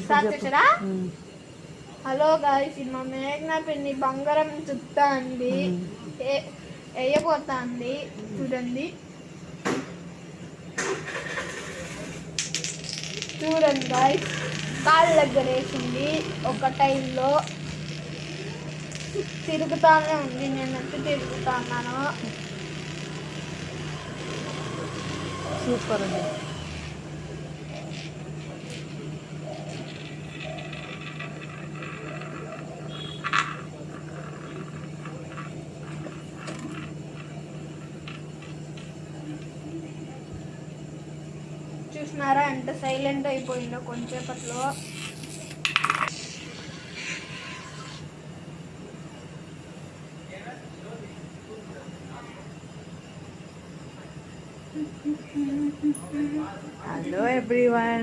Start చేసారా? Hello guys, మా మేఘనా పిన్ని బంగారం చుట్టా అండి, వేయబోతా అండి. చూడండి చూడండి గాయ్స్, కాళ్ళ దగ్గర వేసింది. ఒక టైంలో తిరుగుతానే ఉంది, నేనంతా తిరుగుతా ఉన్నాను. సూపర్ అండి. చూసినారా ఎంత సైలెంట్ అయిపోయిందో కొంచెంసేపట్లో. Hello everyone.